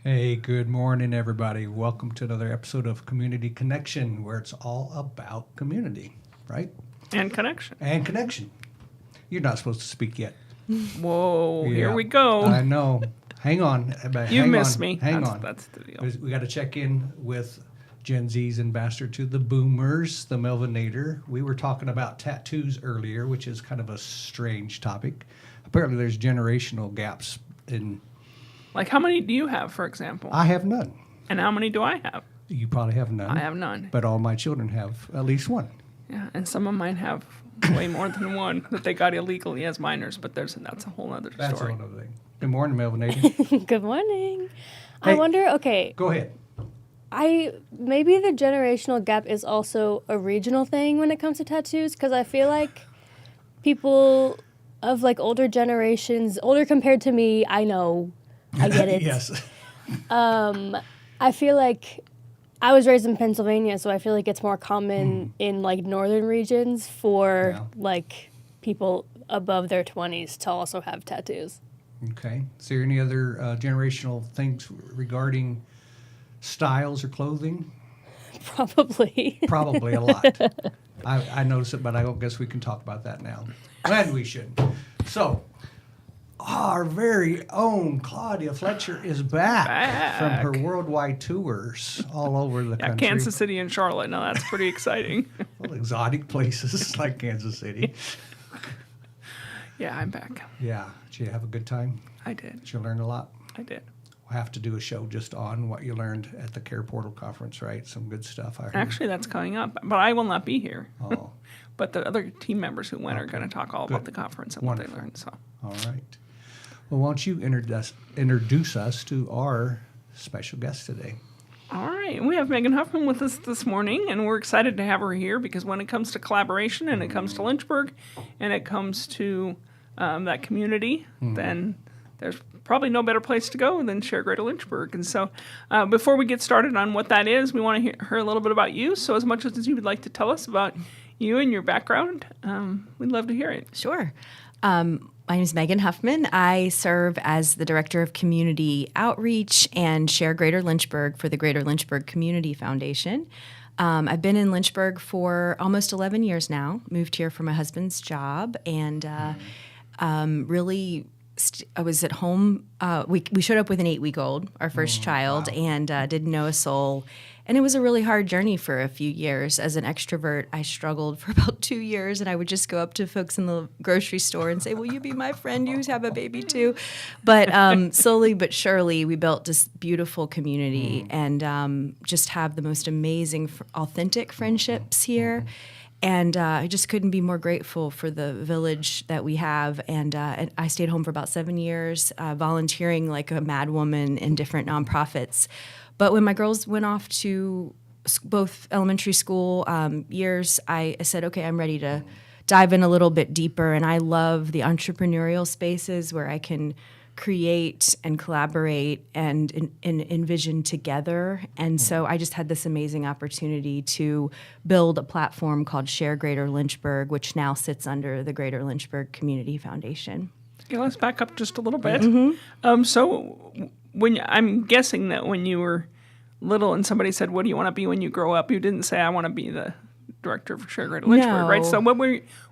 Hey, good morning, everybody. Welcome to another episode of Community Connection, where it's all about community, right? And connection. And connection. You're not supposed to speak yet. Whoa, here Yeah, we go. I know. Hang on. You hang missed on, me. Hang on. That's the deal. We got to check in with Gen Z's ambassador to the Boomers, the Melvinator. We were talking about tattoos earlier, which is kind of a strange topic. Apparently, there's generational gaps in. Like, how many do you have, for example? I have none. And how many do I have? You probably have none. I have none. But all my children have at least one. Yeah, and some of mine have way more than one that they got illegally as minors, but that's a whole other That's story. another thing. Good morning, Melvinator. Good morning. Hey. I wonder, okay, Go ahead. maybe the generational gap is also a regional thing when it comes to tattoos, because I feel like people of like older generations, older compared to me, I know, I get it. Yes. I feel like I was raised in Pennsylvania, so I feel like it's more common in like northern regions for Yeah. like people above their 20s to also have tattoos. Okay. Is there any other generational things regarding styles or clothing? Probably. Probably a lot. I notice it, but I don't guess we can talk about that now. And we should. So, our very own Claudia Fletcher is back from her worldwide tours all over the Yeah, country. Kansas City and Charlotte. Now that's pretty exciting. Well, exotic places like Kansas City. Yeah, I'm back. Yeah. Did you have a good time? I did. Did you learn a lot? I did. We'll have to do a show just on what you learned at the Care Portal conference, right? Some good stuff, I heard. Actually, that's coming up, but I will not be here. Oh, But the other team members who went are going to talk all about Good. the conference and Wonderful. what they learned. So, all right. Well, why don't you introduce us to our special guest today? all right, we have Megan Huffman with us this morning, and we're excited to have her here because when it comes to collaboration and it comes to Lynchburg and it comes to that community, then there's probably no better place to go than Share Greater Lynchburg. And so, before we get started on what that is, we want to hear a little bit about you. So, as much as you would like to tell us about you and your background, we'd love to hear it. Sure. My name is Megan Huffman. I serve as the Director of Community Outreach and Share Greater Lynchburg for the Greater Lynchburg Community Foundation. I've been in Lynchburg for almost 11 years now, moved here for my husband's job, and I was at home. We showed up with an 8-week-old, our first child, and didn't know a soul. And it was a really hard journey for a few years. As an extrovert, I struggled for about 2 years, and I would just go up to folks in the grocery store and say, "Will you be my friend? You have a baby too." But slowly but surely, we built this beautiful community and just have the most amazing, authentic friendships here. And I just couldn't be more grateful for the village that we have. And I stayed home for about 7 years, volunteering like a mad woman in different nonprofits. But when my girls went off to both elementary school years, I said, okay, I'm ready to dive in a little bit deeper. And I love the entrepreneurial spaces where I can create and collaborate and envision together. And so I just had this amazing opportunity to build a platform called Share Greater Lynchburg, which now sits under the Greater Lynchburg Community Foundation. Okay, let's back up just a little bit. So, I'm guessing that when you were little and somebody said, "What do you want to be when you grow up?" you didn't say, "I want to be the director of Share Greater Lynchburg," right? No. So,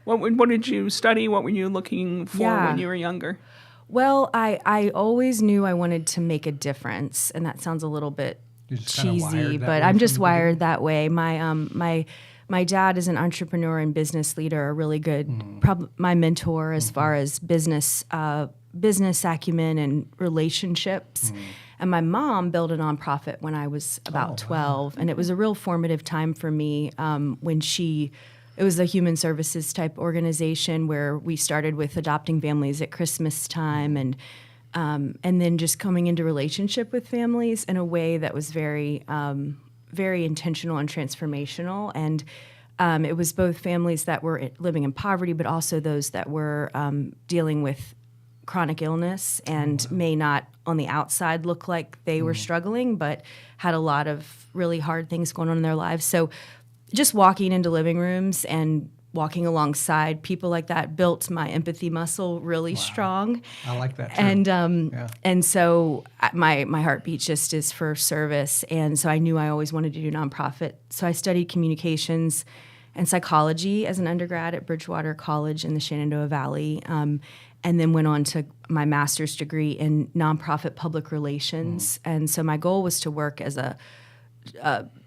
what did you study? What were you looking for when you were younger? Well, I always knew I wanted to make a difference, and that sounds a little bit You're just kinda cheesy, wired that but way I'm from just the wired that way. My dad is an entrepreneur and business leader, a really good, my mentor as far as business acumen and relationships. And my mom built a nonprofit when I was about 12, and it was a real formative time for me when it was a human services type organization where we started with adopting families at Christmas time and then just coming into relationship with families in a way that was very, very intentional and transformational. And it was both families that were living in poverty, but also those that were dealing with chronic illness and may not on the outside look like they were struggling, but had a lot of really hard things going on in their lives. So just walking into living rooms and walking alongside people like that built my empathy muscle really strong. I like that too. And Yeah. and so my heartbeat just is for service, and so I knew I always wanted to do nonprofit. So I studied communications and psychology as an undergrad at Bridgewater College in the Shenandoah Valley, and then went on to my master's degree in nonprofit public relations. And so my goal was to work as a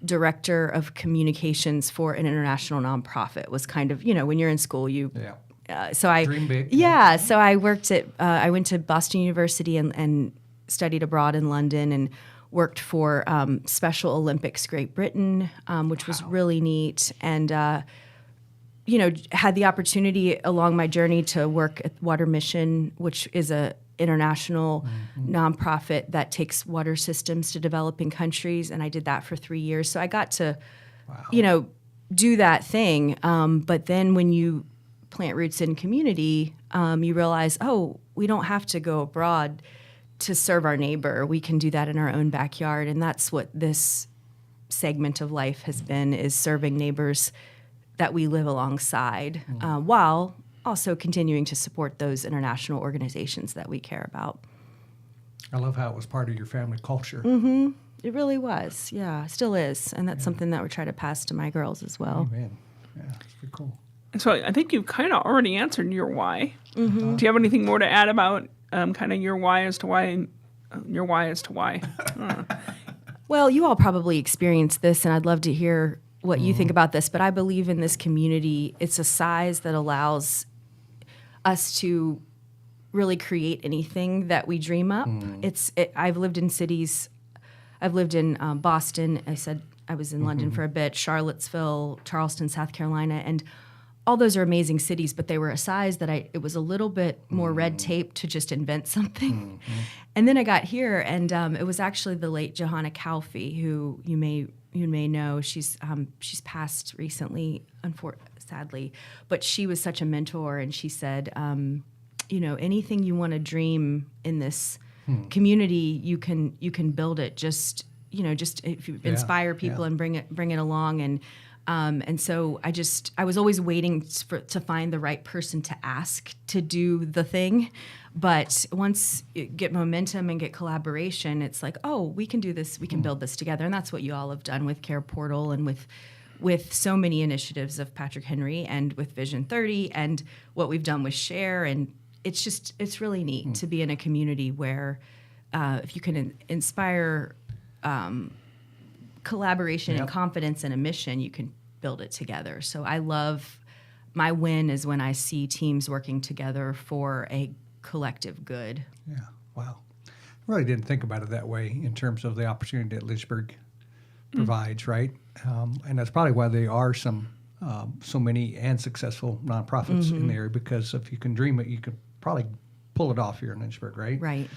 director of communications for an international nonprofit. Was kind of, when you're in school, Yeah. so I Dream big. Yeah, so I worked at I went to Boston University and studied abroad in London and worked for Special Olympics Great Britain, which was really neat, and had the opportunity along my journey to work at Water Mission, which is a international nonprofit that takes water systems to developing countries, and I did that for 3 years. So I got to, do that thing. But then when you plant roots in community, you realize, we don't have to go abroad to serve our neighbor. We can do that in our own backyard, and that's what this segment of life has been: is serving neighbors that we live alongside, while also continuing to support those international organizations that we care about. I love how it was part of your family culture. It really was, yeah, still is, and that's something that we try to pass to my girls as well. Man, yeah, that's pretty cool. So I think you've kind of already answered your why. Do you have anything more to add about kind of your why as to why? Your why as to why? Well, you all probably experienced this, and I'd love to hear what you think about this, but I believe in this community. It's a size that allows us to really create anything that we dream up. I've lived in cities. I've lived in Boston. I said I was in London for a bit, Charlottesville, Charleston, South Carolina, and all those are amazing cities, but they were a size that it was a little bit more red tape to just invent something. And then I got here, and it was actually the late Johanna Calfee, who you may know. She's passed recently, sadly, but she was such a mentor, and she said, anything you want to dream in this community, you can build it. Just if you inspire people and bring it along, and so I was always waiting to find the right person to ask to do the thing. But once you get momentum and get collaboration, it's like, we can do this, we can build this together. And that's what you all have done with Care Portal and with so many initiatives of Patrick Henry and with Vision 30 and what we've done with Share. And it's really neat to be in a community where if you can inspire collaboration and confidence in a mission, you can build it together. So my win is when I see teams working together for a collective good. Yeah, wow. I really didn't think about it that way in terms of the opportunity that Lynchburg provides, right? And that's probably why there are so many and successful nonprofits in the area, because if you can dream it, you could probably pull it off here in Lynchburg, right? Right.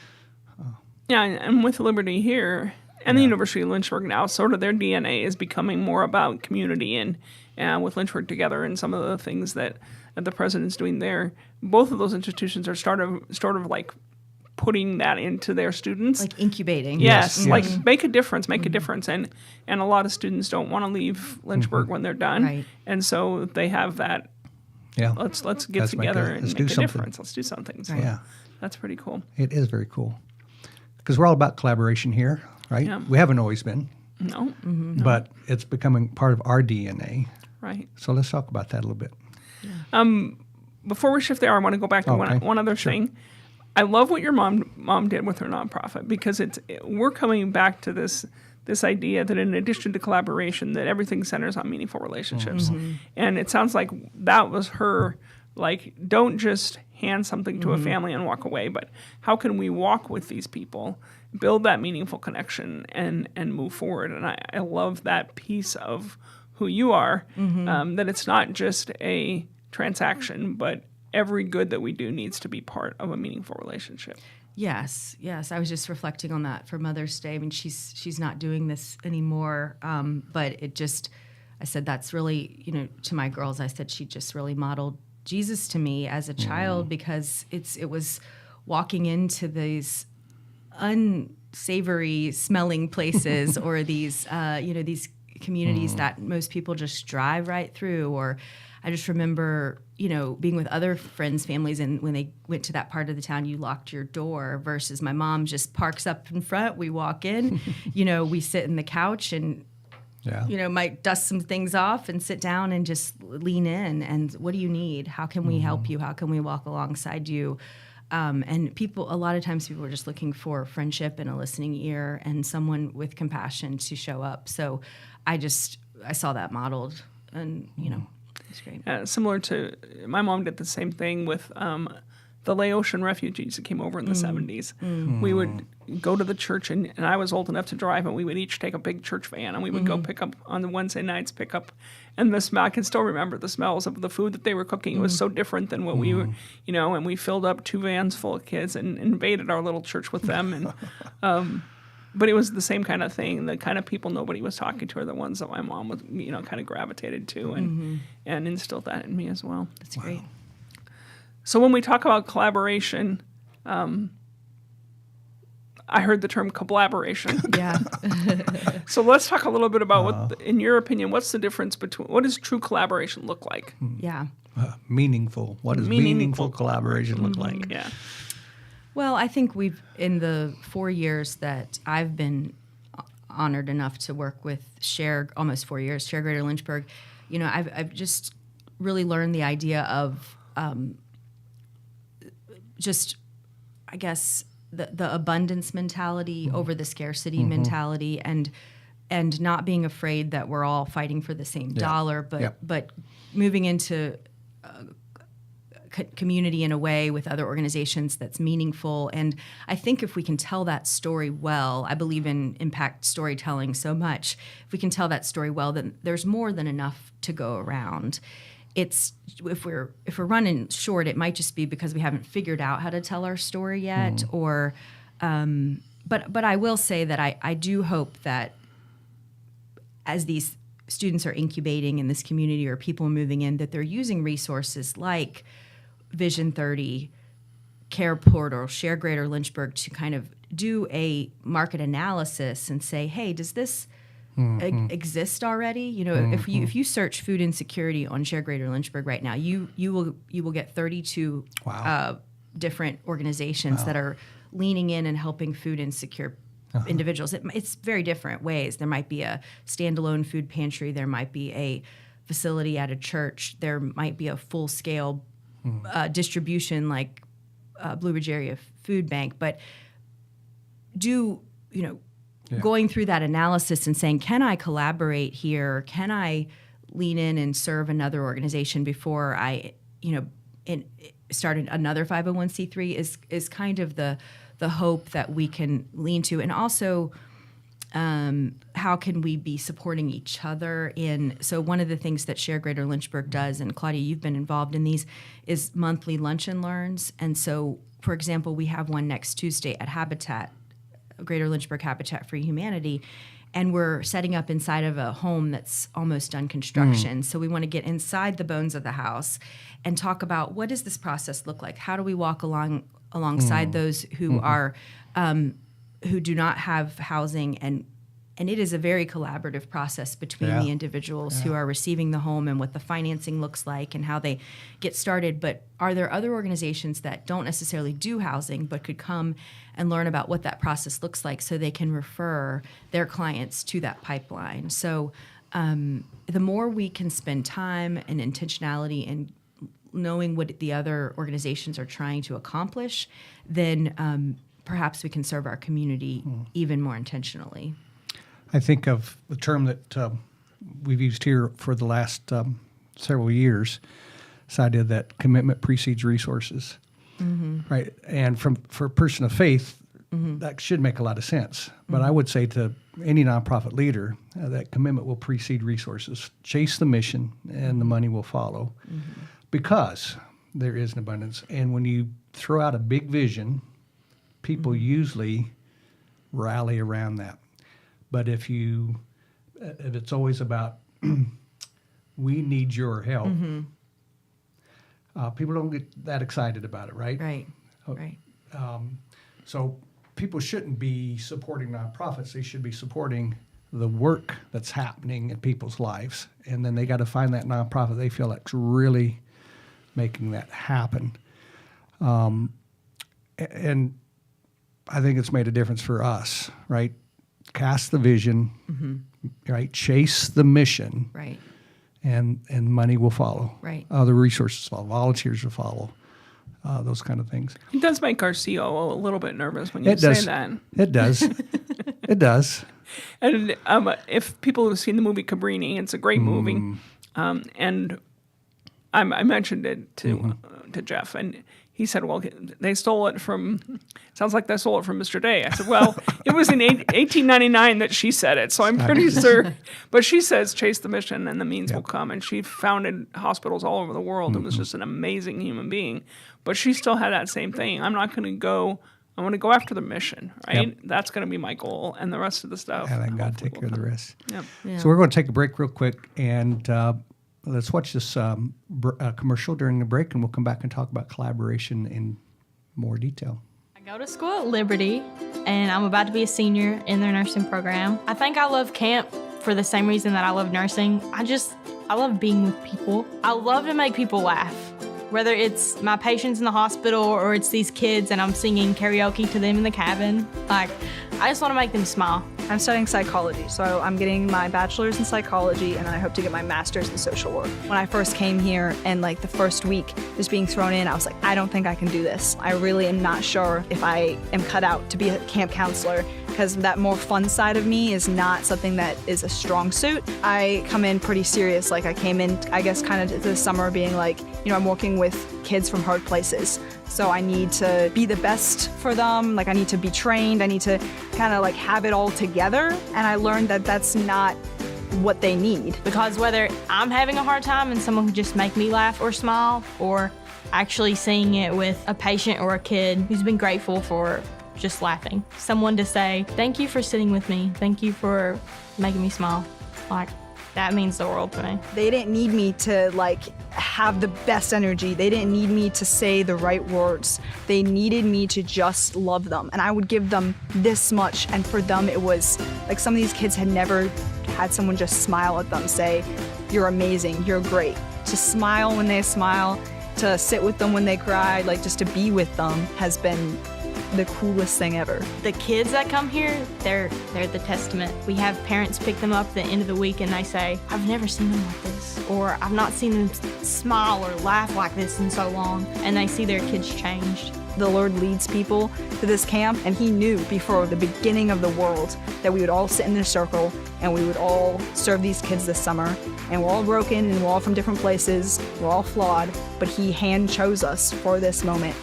Yeah, and with Liberty here and the University of Lynchburg now, sort of their DNA is becoming more about community and with Lynchburg Together and some of the things that the president's doing there. Both of those institutions are sort of like putting that into their students. Like incubating. Yes, like make a difference. And a lot of students don't want to leave Lynchburg when they're done. Right. And so they have that, Yeah. let's get together and let's make do a something. difference. Let's do something. So Yeah. that's pretty cool. It is very cool. Because we're all about collaboration here, right? Yeah. We haven't always been, No? but it's becoming part of our DNA. Right. So let's talk about that a little bit. Before we shift there, I want to go back to Okay. one other thing. I love what your mom did with her nonprofit, because we're coming back to this idea that in addition to collaboration, that everything centers on meaningful relationships. And it sounds like that was her, like, don't just hand something to a family and walk away, but how can we walk with these people, build that meaningful connection, and move forward. And I love that piece of who you are, that it's not just a transaction, but every good that we do needs to be part of a meaningful relationship. Yes. I was just reflecting on that for Mother's Day. I mean, she's not doing this anymore, but I said that's really, to my girls, I said she just really modeled Jesus to me as a child, because it was walking into these unsavory smelling places or these these communities that most people just drive right through. Or I just remember, being with other friends, families, and when they went to that part of the town, you locked your door versus my mom just parks up in front. We walk in, we sit in the couch and, Yeah. might dust some things off and sit down and just lean in. And what do you need? How can we help you? How can we walk alongside you? And a lot of times people are just looking for friendship and a listening ear and someone with compassion to show up. So I saw that modeled, and, it's great. Similar to my mom did the same thing with the Laotian refugees that came over in the 70s. We would go to the church, and I was old enough to drive, and we would each take a big church van, and we would go pick up on the Wednesday nights, and the smell, I can still remember the smells of the food that they were cooking. It was so different than what we were, and we filled up 2 vans full of kids and invaded our little church with them. And but it was the same kind of thing. The kind of people nobody was talking to are the ones that my mom was, kind of gravitated to and instilled that in me as well. That's great. So when we talk about collaboration, I heard the term collaboration. Yeah. So let's talk a little bit about what, in your opinion, what's the difference between, what does true collaboration look like? Yeah. Meaningful. What does meaningful collaboration look like? Yeah. Well, I think in the 4 years that I've been honored enough to work with almost 4 years, Share Greater Lynchburg, I've just really learned the idea of just, I guess, the abundance mentality over the scarcity mentality, and not being afraid that we're all fighting for the same dollar, but moving into community in a way with other organizations that's meaningful. And I think if we can tell that story well, I believe in impact storytelling so much. If we can tell that story well, then there's more than enough to go around. It's if we're running short, it might just be because we haven't figured out how to tell our story yet. Or, but I will say that I do hope that as these students are incubating in this community or people moving in, that they're using resources like Vision 30, Care Portal, Share Greater Lynchburg to kind of do a market analysis and say, hey, does this exist already? If you search food insecurity on Share Greater Lynchburg right now, you will get 32 different organizations that are leaning in and helping food insecure individuals. It's very different ways. There might be a standalone food pantry. There might be a facility at a church. There might be a full-scale distribution like Blue Ridge Area Food Bank. But going through that analysis and saying, can I collaborate here? Can I lean in and serve another organization before I, started another 501c3 is kind of the hope that we can lean to. And also, how can we be supporting each other so one of the things that Share Greater Lynchburg does, and Claudia, you've been involved in these, is monthly lunch and learns. And so, for example, we have one next Tuesday at Habitat, Greater Lynchburg Habitat for Humanity, and we're setting up inside of a home that's almost done construction. So we want to get inside the bones of the house and talk about, what does this process look like? How do we walk alongside those who are who do not have housing, and it is a very collaborative process between the individuals who are receiving the home and what the financing looks like and how they get started. But are there other organizations that don't necessarily do housing but could come and learn about what that process looks like so they can refer their clients to that pipeline? So the more we can spend time and intentionality and knowing what the other organizations are trying to accomplish, then perhaps we can serve our community even more intentionally. I think of the term that we've used here for the last several years, this idea that commitment precedes resources, right? And for a person of faith, that should make a lot of sense. But I would say to any nonprofit leader that commitment will precede resources. Chase the mission, and the money will follow, because there is an abundance. And when you throw out a big vision, people usually rally around that. But if it's always about we need your help, people don't get that excited about it, right? Right. So people shouldn't be supporting nonprofits. They should be supporting the work that's happening in people's lives, and then they got to find that nonprofit they feel that's really making that happen. And I think it's made a difference for us, right? Cast the vision, right? Chase the mission, Right. and money will follow. Right. Other resources follow. Volunteers will follow. Those kind of things. It does make our COO a little bit nervous when you It say does. that. It does. It does. And if people have seen the movie Cabrini, it's a great movie. And I mentioned it to Jeff, and he said, well, they stole it from, sounds like they stole it from Mr. Day. I said, well, it was in 1899 that she said it, so I'm pretty sure. But she says, chase the mission and the means will come. And she founded hospitals all over the world and was just an amazing human being. But she still had that same thing. I'm not going to go, I want to go after the mission, right? Yep. That's going to be my goal. And the rest of the stuff. And then God hopefully take will care of the come. rest. Yep. Yeah. So we're going to take a break real quick, and let's watch this commercial during the break, and we'll come back and talk about collaboration in more detail. I go to school at Liberty, and I'm about to be a senior in their nursing program. I think I love camp for the same reason that I love nursing. I love being with people. I love to make people laugh. Whether it's my patients in the hospital or it's these kids and I'm singing karaoke to them in the cabin. Like, I just want to make them smile. I'm studying psychology, so I'm getting my bachelor's in psychology, and then I hope to get my master's in social work. When I first came here and like the first week just being thrown in, I was like, I don't think I can do this. I really am not sure if I am cut out to be a camp counselor, because that more fun side of me is not something that is a strong suit. I come in pretty serious. Like I came in, I guess, kind of this summer being like, I'm working with kids from hard places. So I need to be the best for them. Like I need to be trained. I need to kind of like have it all together. And I learned that that's not what they need. Because whether I'm having a hard time and someone can just make me laugh or smile, or actually seeing it with a patient or a kid who's been grateful for just laughing. Someone to say, thank you for sitting with me. Thank you for making me smile. Like, that means the world to me. They didn't need me to like have the best energy. They didn't need me to say the right words. They needed me to just love them. And I would give them this much. And for them, it was like some of these kids had never had someone just smile at them, say, you're amazing, you're great. To smile when they smile, to sit with them when they cried, like just to be with them has been the coolest thing ever. The kids that come here, they're the testament. We have parents pick them up at the end of the week and they say, I've never seen them like this, or I've not seen them smile or laugh like this in so long, and they see their kids changed. The Lord leads people to this camp, and He knew before the beginning of the world that we would all sit in a circle and we would all serve these kids this summer. And we're all broken and we're all from different places, we're all flawed, but He hand chose us for this moment.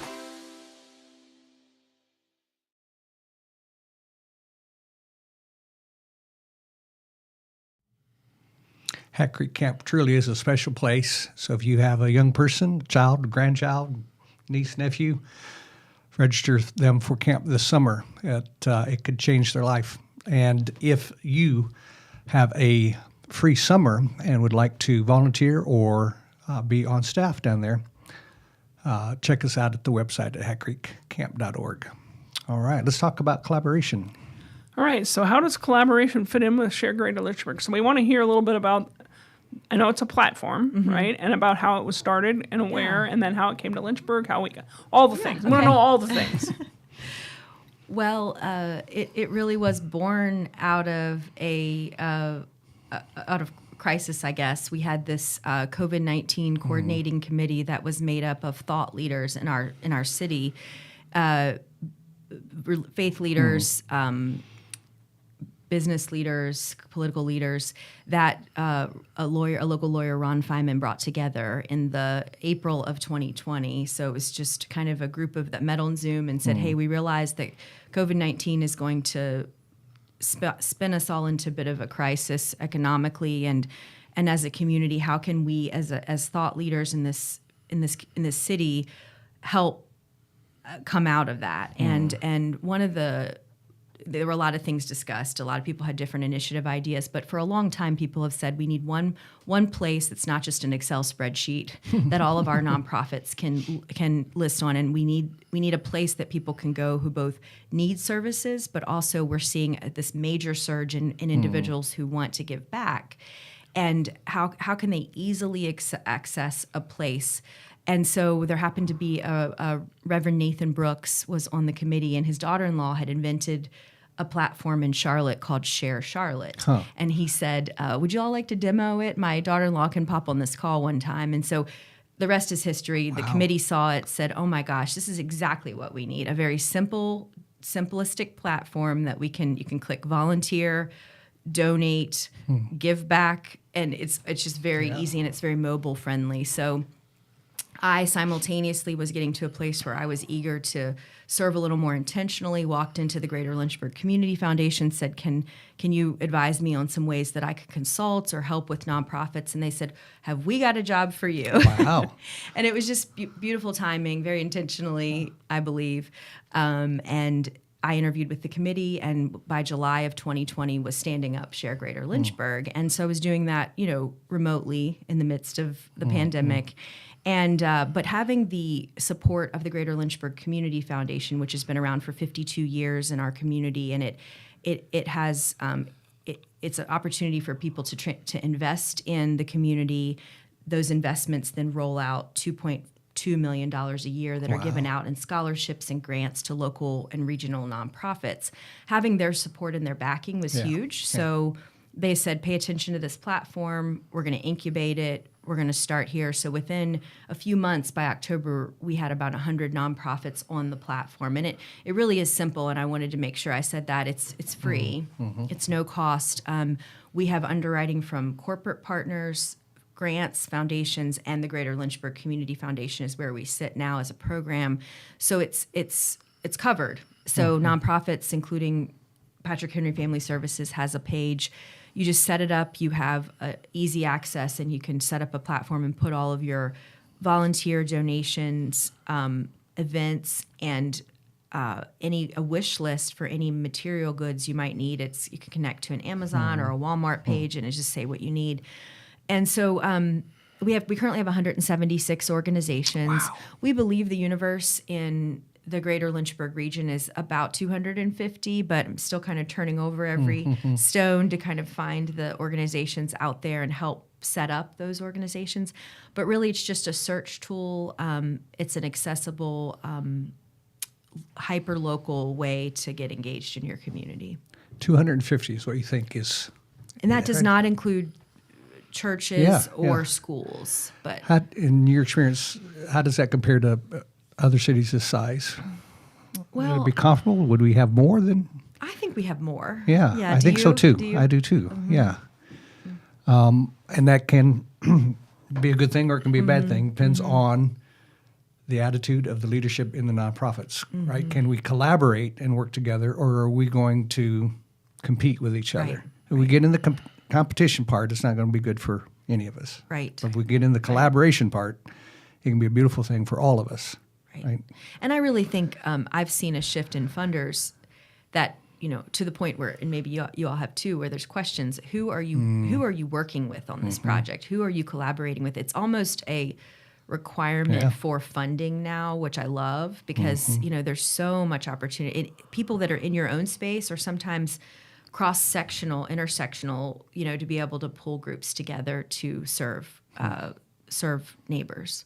Hat Creek Camp truly is a special place. So if you have a young person, child, grandchild, niece, nephew, register them for camp this summer. It could change their life. And if you have a free summer and would like to volunteer or be on staff down there, check us out at the website at hatcreekcamp.org. All right, let's talk about collaboration. All right, so how does collaboration fit in with Share Greater Lynchburg? So we want to hear a little bit about, I know it's a platform, right? And about how it was started and where, and then how it came to Lynchburg, how we got, all the things. We want to know all the things. Well, it really was born out of out of crisis, I guess. We had this COVID-19 coordinating committee that was made up of thought leaders in our city, faith leaders, business leaders, political leaders that a local lawyer, Ron Feynman, brought together in the April of 2020. So it was just kind of a group that met on Zoom and said, hey, we realize that COVID-19 is going to spin us all into a bit of a crisis economically and as a community. How can we, as thought leaders in this city, help come out of that? And one of the there were a lot of things discussed. A lot of people had different initiative ideas, but for a long time, people have said we need one place that's not just an Excel spreadsheet that all of our nonprofits can list on, and we need a place that people can go who both need services, but also we're seeing this major surge in individuals who want to give back, and how can they easily access a place. And so there happened to be a Reverend Nathan Brooks was on the committee, and his daughter-in-law had invented a platform in Charlotte called Share Charlotte. Huh. And he said, would you all like to demo it? My daughter-in-law can pop on this call one time. And so the rest is history. The committee saw it, said, oh my gosh, this is exactly what we need. A very simplistic platform that you can click volunteer, donate, give back, and it's just very easy, and it's very mobile friendly. So I simultaneously was getting to a place where I was eager to serve a little more intentionally, walked into the Greater Lynchburg Community Foundation, said, can you advise me on some ways that I could consult or help with nonprofits? And they said, have we got a job for you? Wow. And it was just beautiful timing, very intentionally, I believe. And I interviewed with the committee, and by July of 2020 was standing up Share Greater Lynchburg. And so I was doing that, remotely in the midst of the pandemic. And but having the support of the Greater Lynchburg Community Foundation, which has been around for 52 years in our community, and it has it's an opportunity for people to invest in the community. Those investments then roll out $2.2 million a year that are given out in scholarships and grants to local and regional nonprofits. Having their support and their backing was huge. So they said, pay attention to this platform. We're going to incubate it. We're going to start here. So within a few months, by October, we had about 100 nonprofits on the platform. And it really is simple, and I wanted to make sure I said that. It's free. It's no cost. We have underwriting from corporate partners, grants, foundations, and the Greater Lynchburg Community Foundation is where we sit now as a program. So it's covered. So nonprofits, including Patrick Henry Family Services, has a page. You just set it up, you have easy access, and you can set up a platform and put all of your volunteer donations, events, and a wish list for any material goods you might need. You can connect to an Amazon or a Walmart page and it just say what you need. And so we currently have 176 organizations. Wow. We believe the universe in the Greater Lynchburg region is about 250, but I'm still kind of turning over every stone to kind of find the organizations out there and help set up those organizations. But really, it's just a search tool. It's an accessible, hyper-local way to get engaged in your community. 250 is what you think is... And that does not include churches or schools. But in your experience, how does that compare to other cities this size? Well, would it be comfortable? Would we have more than? I think we have more. Yeah, I think so too. I do too. Yeah, and that can be a good thing or it can be a bad thing. Depends on the attitude of the leadership in the nonprofits. Right? Can we collaborate and work together, or are we going to compete with each other? If we get in the competition part, it's not going to be good for any of us. Right. But if we get in the collaboration part, it can be a beautiful thing for all of us. Right. And I really think I've seen a shift in funders that, to the point where, and maybe you all have too, where there's questions, who are you working with on this project? Who are you collaborating with? It's almost a requirement for funding now, which I love because, there's so much opportunity. People that are in your own space or sometimes cross-sectional, intersectional, to be able to pull groups together to serve neighbors.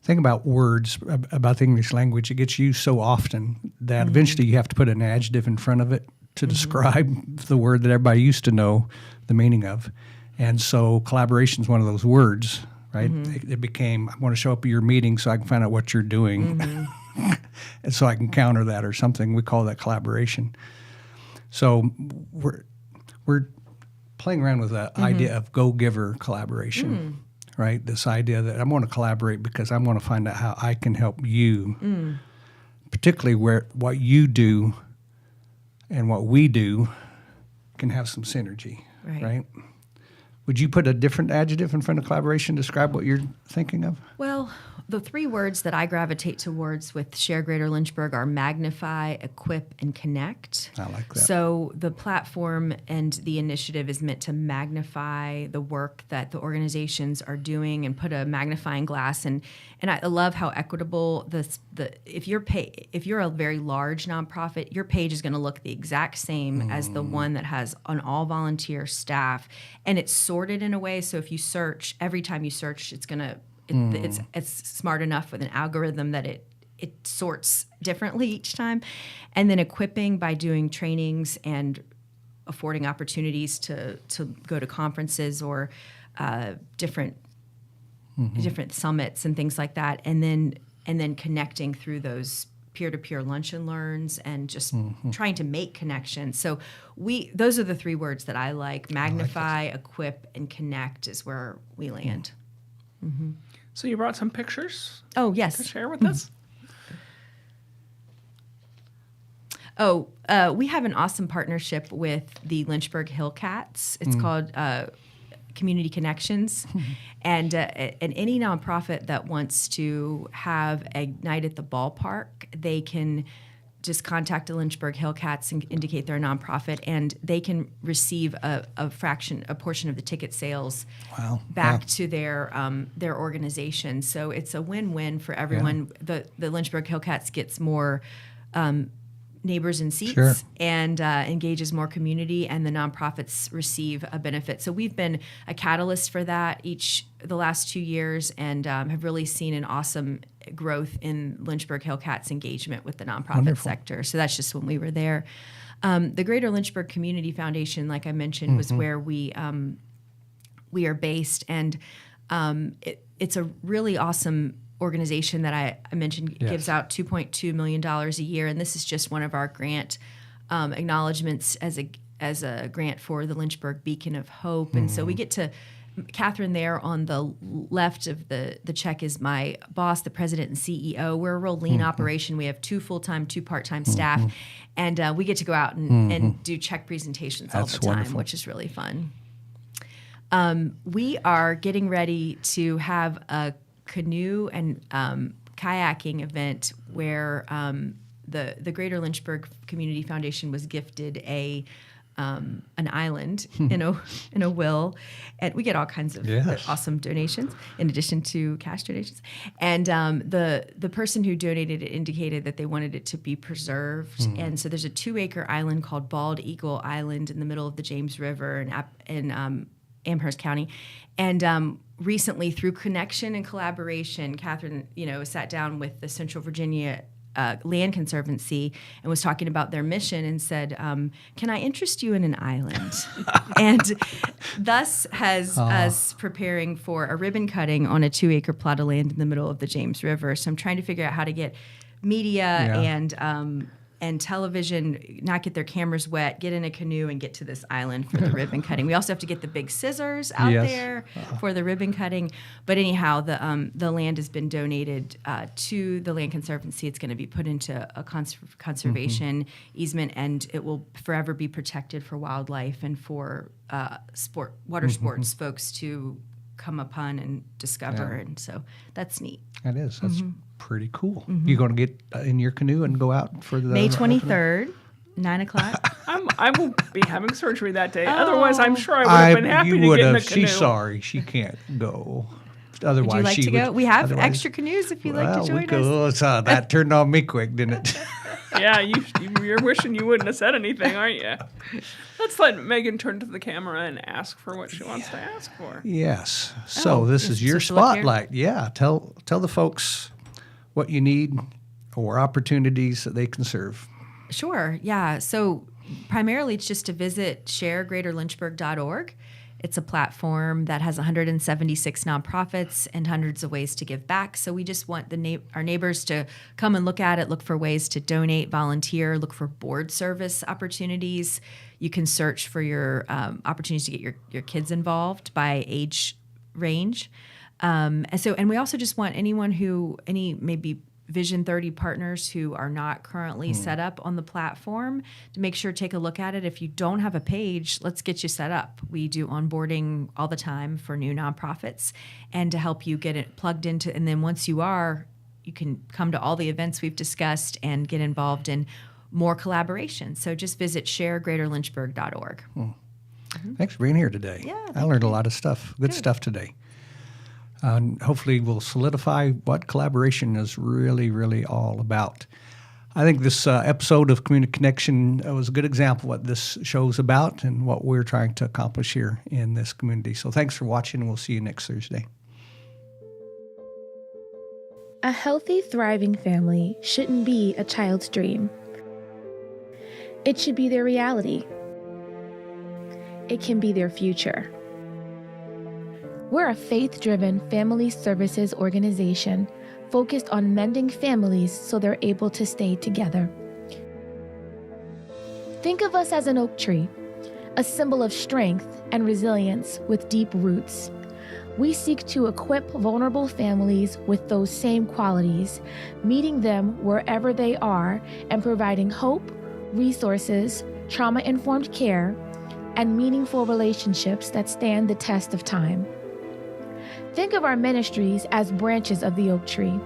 Think about words, about the English language. It gets used so often that eventually you have to put an adjective in front of it to describe the word that everybody used to know the meaning of. And so collaboration is one of those words, right? It became, I want to show up at your meeting so I can find out what you're doing. And so I can counter that or something. We call that collaboration. So we're playing around with the idea of go-giver collaboration. Right? This idea that I want to collaborate because I want to find out how I can help you, particularly where what you do and what we do can have some synergy, right? Would you put a different adjective in front of collaboration to describe what you're thinking of? Well, Well, the three words that I gravitate towards with Share Greater Lynchburg are magnify, equip, and connect. I like that. So the platform and the initiative is meant to magnify the work that the organizations are doing and put a magnifying glass. And I love how equitable if you're a very large nonprofit, your page is going to look the exact same as the one that has an all volunteer staff, and it's sorted in a way so if you search, every time you search, it's going to it's smart enough with an algorithm that it sorts differently each time. And then equipping by doing trainings and affording opportunities to go to conferences or different summits and things like that. And then connecting through those peer-to-peer lunch and learns and just trying to make connections. So those are the three words that I like. Magnify, equip, and connect is where we land. So you brought some pictures Oh, to yes. share with us? Oh, we have an awesome partnership with the Lynchburg Hillcats. It's called Community Connections. And any nonprofit that wants to have a night at the ballpark, they can just contact the Lynchburg Hillcats and indicate they're a nonprofit, and they can receive a portion of the ticket sales back to their organization. So it's a win-win for everyone. Yeah. The Lynchburg Hillcats gets more neighbors and seats and engages more community, and the nonprofits receive a benefit. So we've been a catalyst for that the last 2 years, and have really seen an awesome growth in Lynchburg Hillcats engagement with the nonprofit sector. So that's just when we were there. The Greater Lynchburg Community Foundation, like I mentioned, was where we are based, and it's a really awesome organization that I mentioned gives out $2.2 million a year, and this is just one of our grant acknowledgments as a grant for the Lynchburg Beacon of Hope. And so we get to Catherine there on the left of the check is my boss, the president and CEO. We're a real lean operation. We have 2 full-time, 2 part-time staff, and we get to go out and do check presentations all the time, wonderful. Which is really fun. We are getting ready to have a canoe and kayaking event where the Greater Lynchburg Community Foundation was gifted an island in a will, and we get all kinds of awesome donations in addition to cash donations. And the person who donated it indicated that they wanted it to be preserved, and so there's a 2-acre island called Bald Eagle Island in the middle of the James River in Amherst County, and recently, through connection and collaboration, Catherine, sat down with the Central Virginia Land Conservancy and was talking about their mission and said, "Can I interest you in an island?" And thus has us preparing for a ribbon cutting on a 2-acre plot of land in the middle of the James River. So I'm trying to figure out how to get media and television, not get their cameras wet, get in a canoe and get to this island for the ribbon cutting. We also have to get the big scissors out there for the ribbon cutting. But anyhow, the land has been donated to the Land Conservancy. It's going to be put into a conservation easement, and it will forever be protected for wildlife and for water sports folks to come upon and discover. And so that's neat. That is. That's pretty cool. You going to get in your canoe and go out for the May 23rd, 9:00. I will be having surgery that day. Otherwise, I'm sure I would have been happy to get in the canoe. She's sorry. She can't go. Otherwise, would you like she to would, go? We have extra canoes if you'd like to join us. That turned on me quick, didn't it? Yeah, you're wishing you wouldn't have said anything, aren't you? Let's let Megan turn to the camera and ask for what she wants to ask for. Yes. So this is your spotlight. Yeah. Tell the folks what you need or opportunities that they can serve. Sure. Yeah. So primarily it's just to visit sharegreaterlynchburg.org. It's a platform that has 176 nonprofits and hundreds of ways to give back. So we just want our neighbors to come and look at it, look for ways to donate, volunteer, look for board service opportunities. You can search for your opportunities to get your kids involved by age range. And we also just want anyone maybe Vision 30 partners who are not currently set up on the platform to make sure take a look at it. If you don't have a page, let's get you set up. We do onboarding all the time for new nonprofits and to help you get it plugged into. And then once you are, you can come to all the events we've discussed and get involved in more collaboration. So just visit sharegreaterlynchburg.org. Thanks for being here today. Yeah, I learned a lot of stuff, good stuff today. And hopefully we'll solidify what collaboration is really, really all about. I think this episode of Community Connection was a good example of what this show's about and what we're trying to accomplish here in this community. So thanks for watching, and we'll see you next Thursday. A healthy, thriving family shouldn't be a child's dream. It should be their reality. It can be their future. We're a faith-driven family services organization focused on mending families so they're able to stay together. Think of us as an oak tree, a symbol of strength and resilience with deep roots. We seek to equip vulnerable families with those same qualities, meeting them wherever they are and providing hope, resources, trauma-informed care, and meaningful relationships that stand the test of time. Think of our ministries as branches of the oak tree,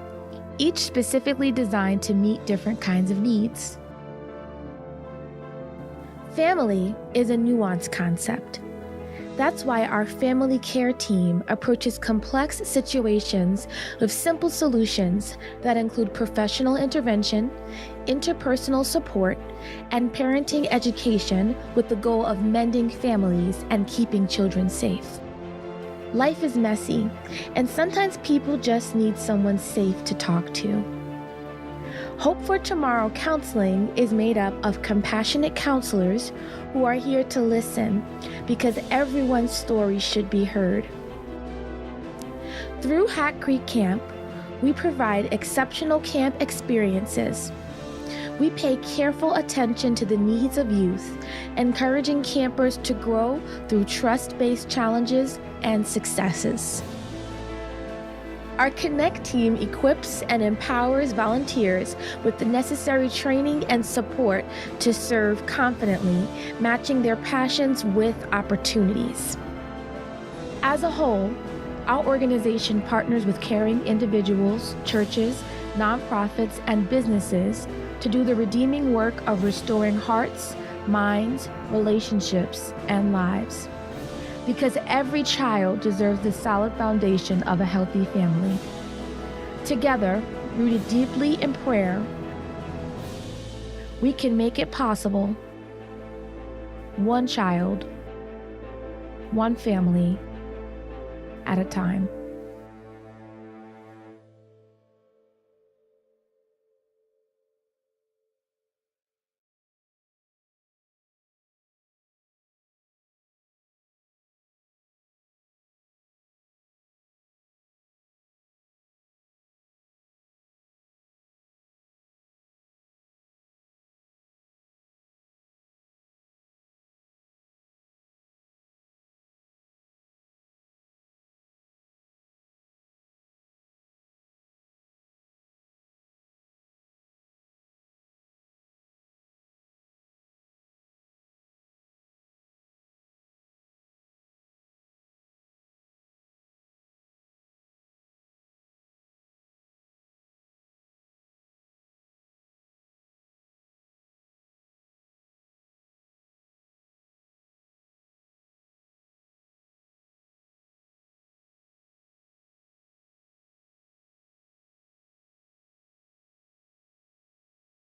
each specifically designed to meet different kinds of needs. Family is a nuanced concept. That's why our family care team approaches complex situations with simple solutions that include professional intervention, interpersonal support, and parenting education with the goal of mending families and keeping children safe. Life is messy, and sometimes people just need someone safe to talk to. Hope for Tomorrow Counseling is made up of compassionate counselors who are here to listen because everyone's story should be heard. Through Hat Creek Camp, we provide exceptional camp experiences. We pay careful attention to the needs of youth, encouraging campers to grow through trust-based challenges and successes. Our Connect team equips and empowers volunteers with the necessary training and support to serve confidently, matching their passions with opportunities. As a whole, our organization partners with caring individuals, churches, nonprofits, and businesses to do the redeeming work of restoring hearts, minds, relationships, and lives. Because every child deserves the solid foundation of a healthy family. Together, rooted deeply in prayer, we can make it possible, one child, one family at a time.